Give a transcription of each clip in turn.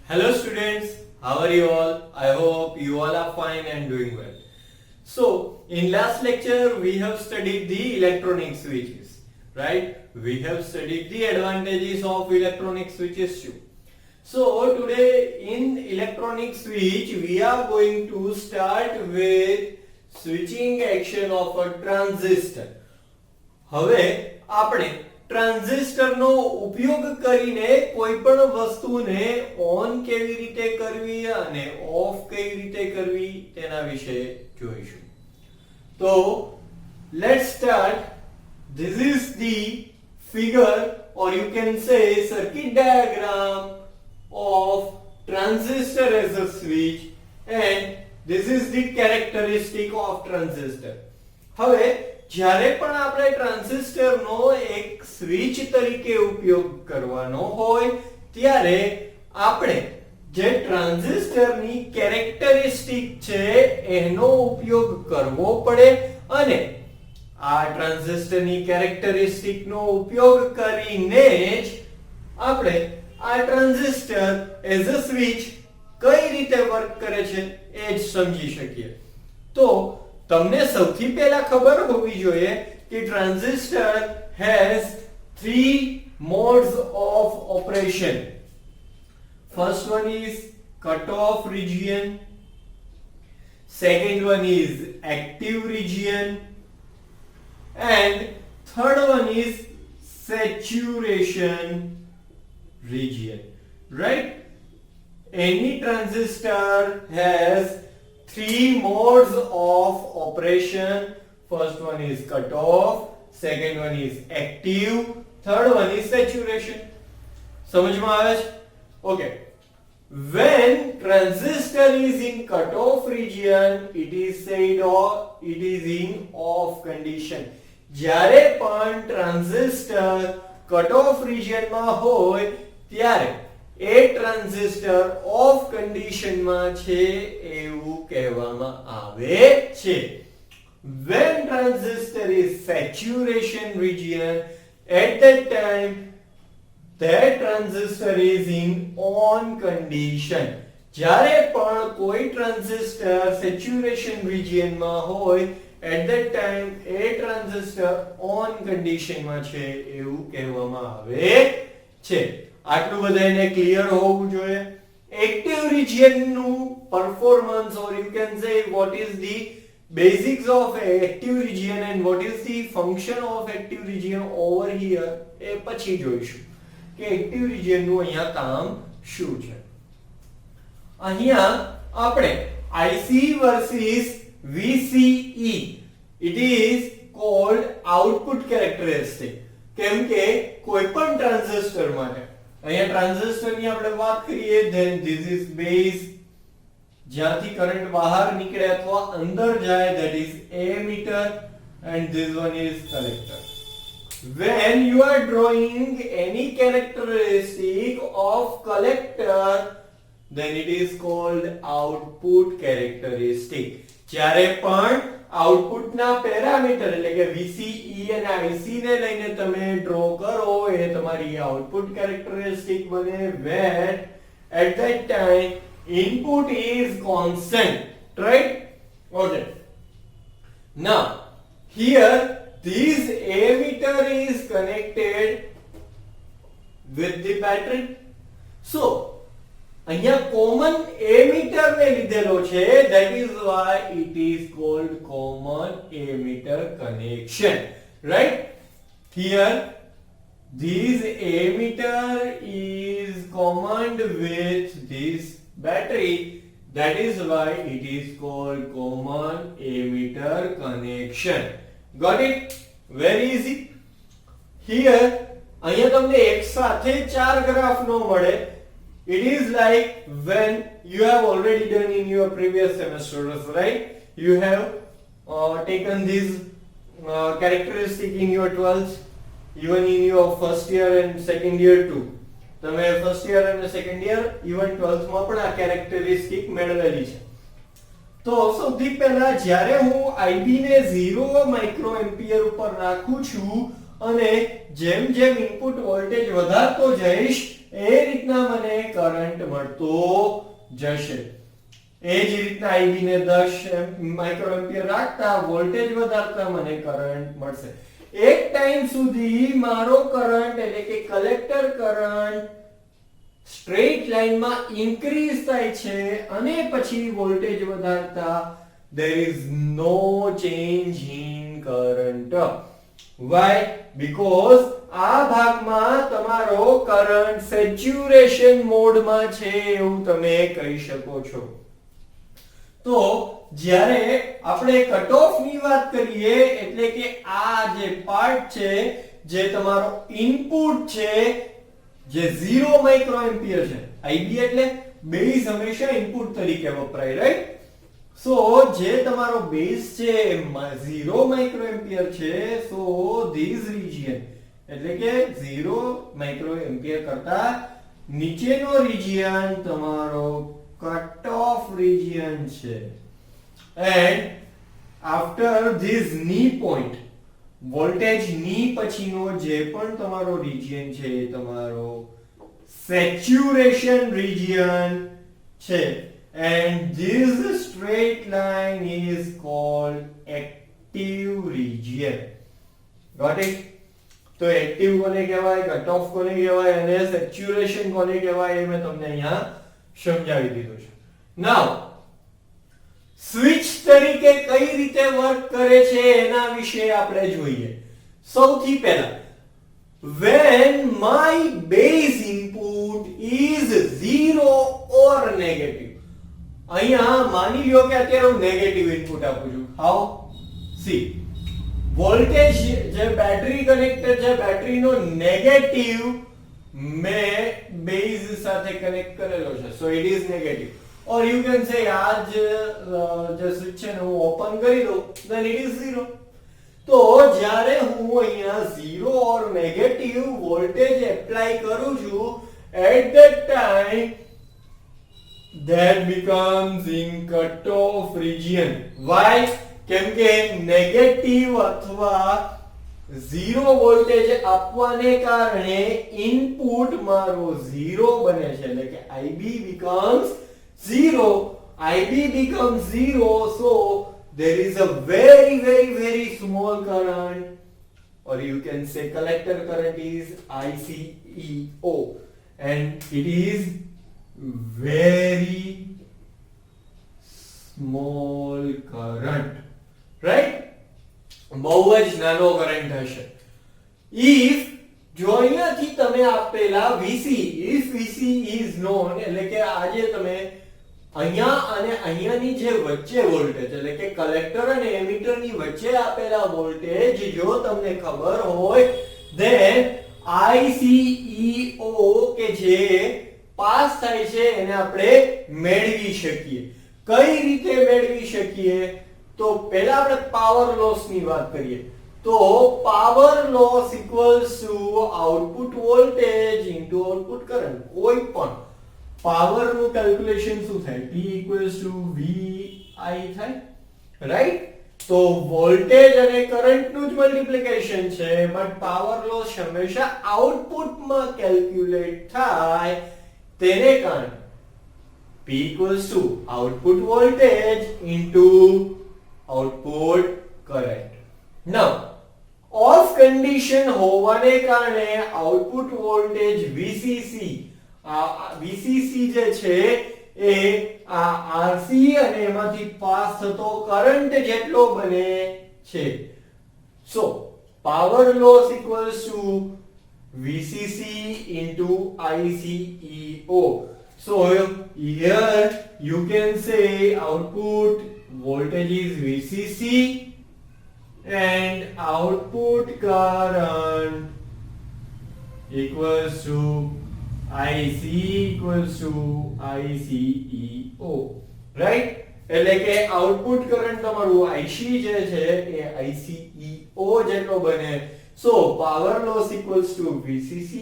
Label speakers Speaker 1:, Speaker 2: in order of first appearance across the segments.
Speaker 1: Hello students, how are you all? I hope you all are fine and doing well. So, in last lecture we have studied the electronic switches, right? We have studied the advantages of electronic switches too. So, today in electronic switch we are going to start with switching action of a transistor. હવે આપણે ટ્રાન્ઝિસ્ટરનો ઉપયોગ કરીને કોઈપણ વસ્તુને on કેવી રીતે કરવી અને ઓફ કેવી રીતે કરવી તેના વિશે જોઈશું. તો let's start. This is the figure or you can say circuit diagram of transistor as a switch and this is the characteristic of transistor. હવે જ્યારે પણ આપણે ટ્રાન્ઝિસ્ટરનો એક સ્વિચ તરીકે ઉપયોગ કરવાનો હોય ત્યારે આપણે જે ટ્રાન્ઝિસ્ટરની કેરેક્ટરિસ્ટિક છે એનો ઉપયોગ કરવો પડે અને આ ટ્રાન્ઝિસ્ટરની કેરેક્ટરિસ્ટિકનો ઉપયોગ કરીને જ આપણે આ ટ્રાન્ઝિસ્ટર એઝ અ સ્વિચ કઈ રીતે વર્ક કરે છે એ જ સમજી શકીએ. તો તમને સૌથી પહેલા ખબર હોવી જોઈએ કે transistor has three modes of operation. First one is cut-off region, second one is active region, and third one is saturation region. Right? Any transistor has three modes of operation. First one is cut-off, second one is active, third one is saturation. સમજમાં આવે છે? Okay. When transistor is in cut-off region, it is said or it is in off condition. જ્યારે પણ transistor cut-off region માં હોય ત્યારે એ transistor of કન્ડિશનમાં છે એવું કહેવામાં આવે છે. When transistor is saturation region, at that time that transistor is in on condition. જ્યારે પણ કોઈ ટ્રાન્ઝિસ્ટર સેચ્યુરેશન રિજિયનમાં હોય at that time A transistor on કન્ડિશનમાં છે એવું કહેવામાં આવે છે. આટલું બધાને ક્લિયર હોવું જોઈએ. એક્ટિવ રિજિયન નું performance or you can say what is the basics of active region and what is the function of active region over here એ પછી જોઈશું કે એક્ટિવ રિજિયન નું અહીંયા કામ શું છે. અહીંયા આપણે IC versus VCE it is called output characteristic. કેમ કે કોઈપણ ટ્રાન્ઝિસ્ટર માટે અહીંયા ટ્રાન્ઝિસ્ટરની આપણે વાત કરીએ then this is base જ્યાંથી કરંટ બહાર નીકળે અથવા અંદર જાય that is emitter and this one is collector. When you are drawing any characteristic of collector then it is called output characteristic. જ્યારે પણ આઉટપુટના પેરામીટર એટલે કે VCE અને IC ને લઈને તમે ડ્રો કરો એ તમારી આઉટપુટ કેરેક્ટરિસ્ટિક બને when at that time input is constant, right? Okay. Now here this emitter is connected with the battery. So અહીંયા કોમન એમીટર ને લીધેલો છે that is why it is called common emitter connection, right? Here this emitter is common with this battery, that is why it is called common emitter connection. Got it? Very easy. Here અહીંયા તમને એક સાથે ચાર graph નો મળે. It is like when you have already done in your previous semesters, right? You have taken this characteristic in your 12th, even in your first year and second year too. તમે first year and second year, even 12th માં પણ આ characteristic મેળવેલી છે. તો સૌથી પહેલા જ્યારે હું IB ને 0 માઇક્રો એમ્પિયર ઉપર રાખું છું અને જેમ જેમ ઇનપુટ વોલ્ટેજ વધારતો જઈશ એ રીતના મને કરંટ મળતો જશે. એ જ રીતના IB ને 10 માઇક્રોએમ્પિયર રાખતા વોલ્ટેજ વધારતા મને કરંટ મળશે. એક ટાઈમ સુધી મારો કરંટ એટલે કે કલેક્ટર કરંટ સ્ટ્રેટ લાઈનમાં ઇન્ક્રીઝ થાય છે અને પછી વોલ્ટેજ વધારતા there is no change in current. Why? Because આ ભાગમાં તમારો કરંટ સેચ્યુરેશન મોડમાં છે એવું તમે કહી શકો છો. તો જ્યારે આપણે કટ ઓફ ની વાત કરીએ એટલે કે આ જે પાર્ટ છે જે તમારો ઇનપુટ છે જે 0 માઇક્રોએમ્પિયર છે. IB એટલે બેઝ હંમેશા ઇનપુટ તરીકે વપરાય, રાઈટ? સો જે તમારો બેઝ છે 0 માઇક્રોએમ્પિયર છે, સો ધીસ રીજિયન એટલે કે 0 માઇક્રોએમ્પિયર કરતા નીચેનો રીજિયન તમારો કટ ઓફ રીજિયન છે. એન્ડ આફ્ટર ધીસ ની પોઈન્ટ વોલ્ટેજ ની પછીનો જે પણ તમારો રીજિયન છે એ તમારો સેચ્યુરેશન રીજિયન છે. And this straight line is called active region. Got it? તો એક્ટિવ કોને કહેવાય, કટ ઓફ કોને કહેવાય અને સેચ્યુરેશન કોને કહેવાય એ મેં તમને અહીંયા સમજાવી દીધું છે. નાઉ સ્વિચ તરીકે કઈ રીતે વર્ક કરે છે એના વિશે આપણે જોઈએ. સૌથી પહેલા when my base input is 0 or negative, અહીંયા માની લ્યો કે અત્યારે હું નેગેટિવ ઇનપુટ આપું છું. હાઉ? સી વોલ્ટેજ જે બેટરી કનેક્ટર છે બેટરીનો નેગેટિવ મેં બેઝ સાથે કનેક્ટ કરેલો છે, so it is negative. Or you can say આ જે સ્વિચ છે ને હું ઓપન કરી દઉં then it is 0. તો જ્યારે હું અહીંયા 0 ઓર નેગેટિવ વોલ્ટેજ એપ્લાય કરું છું at that time that becomes in cut off region. Why? કેમ કે નેગેટિવ અથવા 0 વોલ્ટેજ આપવાને કારણે ઇનપુટ મારો 0 બને છે એટલે કે IB becomes 0. IB becomes 0, so there is a very small current, or you can say collector current is ICEO, and it is very small current, right? બહુ જ નાનો કરંટ હશે. if જો અહીંયાથી તમે આપેલા VC, if VC is known એટલે કે આજે તમે અહીંયા અને અહીંયાની જે વચ્ચે વોલ્ટેજ એટલે કે કલેક્ટર અને એમિટર ની વચ્ચે આપેલા વોલ્ટેજ જો તમને ખબર હોય then ICEO કે જે પાસ થાય છે એને આપણે મેળવી શકીએ. કઈ રીતે મેળવી શકીએ? તો પહેલા આપણે પાવર લોસ ની વાત કરીએ. તો power loss equals to output voltage into output current. કોઈ પણ પાવર નું કેલ્ક્યુલેશન શું થાય? P ઇક્વલ્સ ટુ VI થાય, રાઈટ? તો વોલ્ટેજ અને કરંટ નું જ મલ્ટીપ્લિકેશન છે, બટ પાવર લોસ હંમેશા આઉટપુટમાં કેલ્ક્યુલેટ થાય તેને કારણે P equals to output voltage into output current. Now, off condition હોવાને કારણે output voltage VCC જે છે એ આ RC અને એમાંથી પાસ થતો કરંટ જેટલો બને છે. So, power loss equals to VCC into ICEO. So here you can say output voltage is VCC and output current equals to IC equals to ICEO, right? એટલે કે આઉટપુટ કરંટ તમારું IC જે છે એ ICEO જેટલો બને. So power loss equals to VCC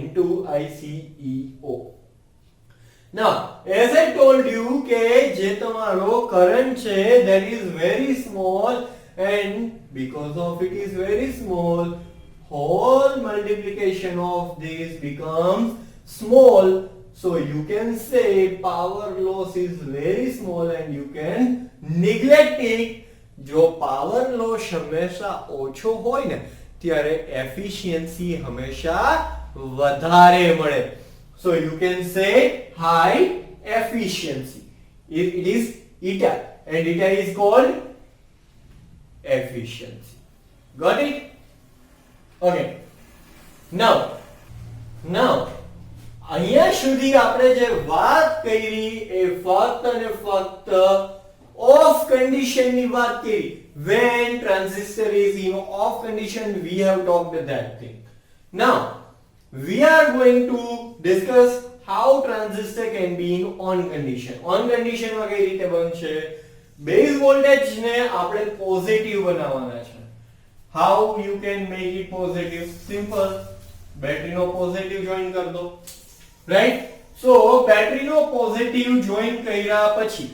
Speaker 1: into ICEO. Now, as I told you કે જે તમારો કરંટ છે that is very small, and because of it is very small, whole multiplication of this becomes small. So you can say power loss is very small and you can neglect it. જો power loss હંમેશા ઓછો હોય ને ત્યારે efficiency હંમેશા વધારે મળે. So you can say high efficiency. It is eta and eta is called efficiency. Got it? Okay. Now અહીંયા સુધી આપણે જે વાત કરી એ ફક્ત અને ફક્ત off condition ની વાત કરી. When transistor is in off condition, we have talked that thing. Now we are going to discuss how transistor can be in on condition. On condition માં કઈ રીતે બનશે? બેઝ વોલ્ટેજ ને આપણે પોઝિટિવ બનાવવાના છે. How you can make it positive? Simple. Battery નો positive join કર દો. રાઈટ? સો બેટરી નો પોઝિટિવ જોઈન કર્યા પછી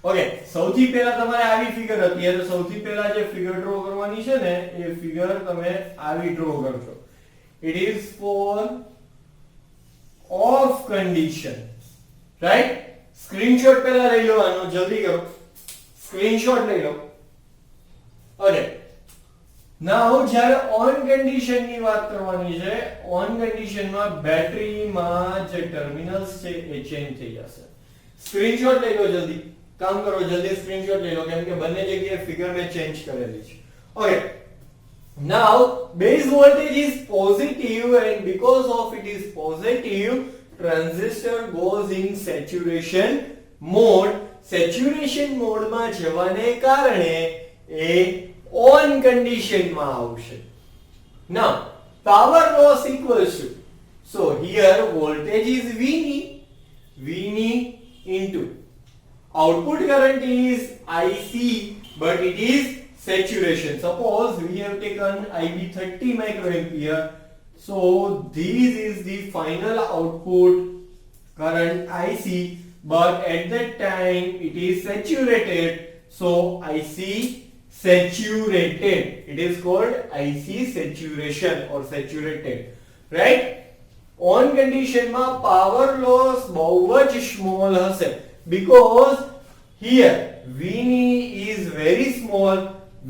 Speaker 1: ઓકે સૌથી પહેલા તમારે આવી ફિગર હતી તો સૌથી પહેલા જે ફિગર ડ્રો કરવાની છે ને એ ફિગર તમે આવી ડ્રો કરજો. It is for off condition. Right? Screenshot પહેલા લઈ લો આનો જલ્દી કરો. સ્ક્રીનશોટ લઈ લો. ઓકે નાઉ જ્યારે ઓન કન્ડિશન ની વાત કરવાની છે ઓન કન્ડિશન માં બેટરીમાં જે ટર્મિનલ્સ છે એ ચેન્જ થઈ જશે. સ્ક્રીનશોટ લઈ લો જલ્દી. કામ કરો જલ્દી સ્ક્રીનશોટ લઈ લો કેમ કે બંને જગ્યાએ ફિગર મેં ચેન્જ કરેલી છે. Okay now base voltage is positive and because of it is positive transistor goes in saturation mode. saturation mode માં જવાને કારણે એ on condition માં આવશે. now power loss equals to, so here voltage is VN into output current is IC but it is saturation. Suppose we have taken IB 30 microampere, so this is the final output current IC but at that time it is saturated, so IC saturated. It is called IC saturation or saturated. Right? On condition માં power loss બહુ જ small હશે because here VN is very small.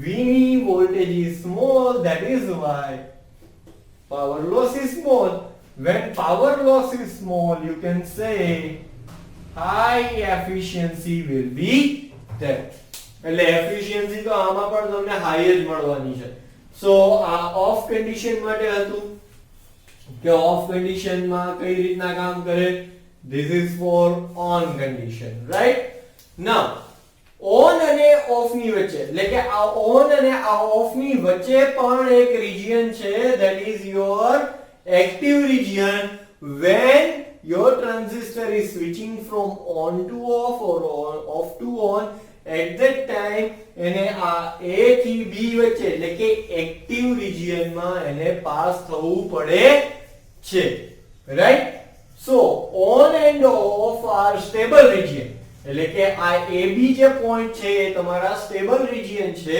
Speaker 1: VN voltage is small, that is why power loss is small. When power loss is small, you can say high efficiency will be there. એટલે efficiency તો આમાં પણ તમને high જ મળવાની છે. સો આ of condition માટે હતું કે ઓફ કન્ડિશન માં કઈ રીતના કામ કરે. This is four on condition. Right? Now on અને ઓફ ની વચ્ચે એટલે કે આ ઓન અને આ ઓફ ની વચ્ચે પણ એક રિજિયન છે that is your active region. When your transistor is switching from on to off or off to on, at that time એને આ A થી B વચ્ચે એટલે કે એક્ટિવ રિજિયન માં એને પાસ થવું પડે છે. Right? So on and off are stable region. એટલે કે આ AB જે પોઈન્ટ છે એ તમારા સ્ટેબલ રિજિયન છે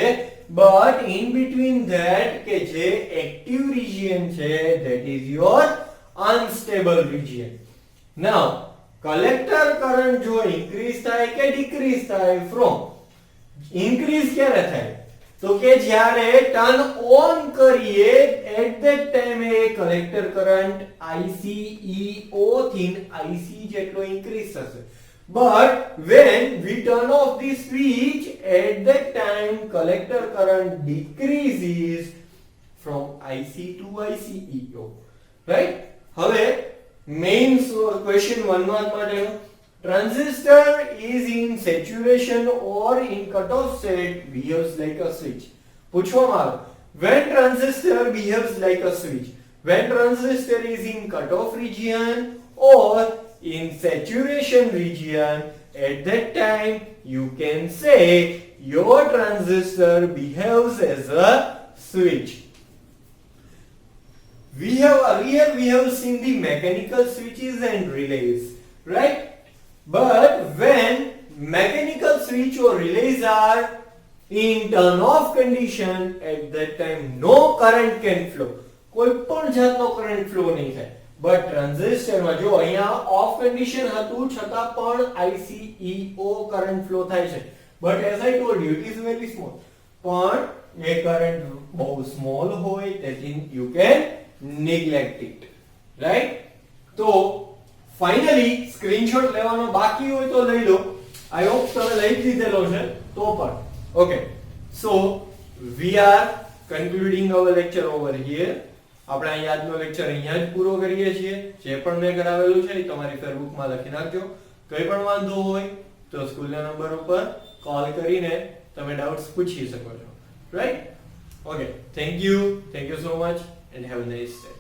Speaker 1: but in between that કે જે એક્ટિવ રિજિયન છે that is your unstable region. now collector current જો increase થાય કે decrease થાય from increase ક્યારે થાય તો કે જ્યારે ટર્ન ઓન કરીએ at that time A collector current ICEO થી IC જેટલો increase થશે. But when we turn off the switch, at that time collector current decreases from IC to ICEO. Right? હવે main question 1 mark માટેનો transistor is in saturation or in cutoff state behaves like a switch. પૂછવામાં આવે when transistor behaves like a switch, when transistor is in cutoff region or in saturation region, at that time you can say your transistor behaves as a switch. We have seen the mechanical switches and relays, right? But when mechanical switch or relays are in turn off condition, at that time no current can flow. કોઈ પણ જાતનો current flow નહીં થાય. But ટ્રાન્ઝિસ્ટરમાં જો અહીંયા of condition હતું છતાં પણ ICEO કરંટ ફ્લો થાય છે. But as I told you it is very small. પણ એ કરંટ બહુ સ્મોલ હોય તેથી you can neglect it, right? તો ફાઇનલી સ્ક્રીનશોટ લેવાનો બાકી હોય તો લઈ લો. આઈ હોપ તમે લઈ જ લીધેલો છે તો પણ. Okay, so we are concluding our lecture over here. આપણે અહીં આજનો લેક્ચર અહીંયા જ પૂરો કરીએ છીએ. જે પણ મેં કરાવેલું છે એ તમારી ફેસબુકમાં લખી નાખજો. કંઈ પણ વાંધો હોય તો સ્કૂલના નંબર ઉપર કોલ કરીને તમે ડાઉટ્સ પૂછી શકો છો, right? Okay, thank you so much and have a nice day.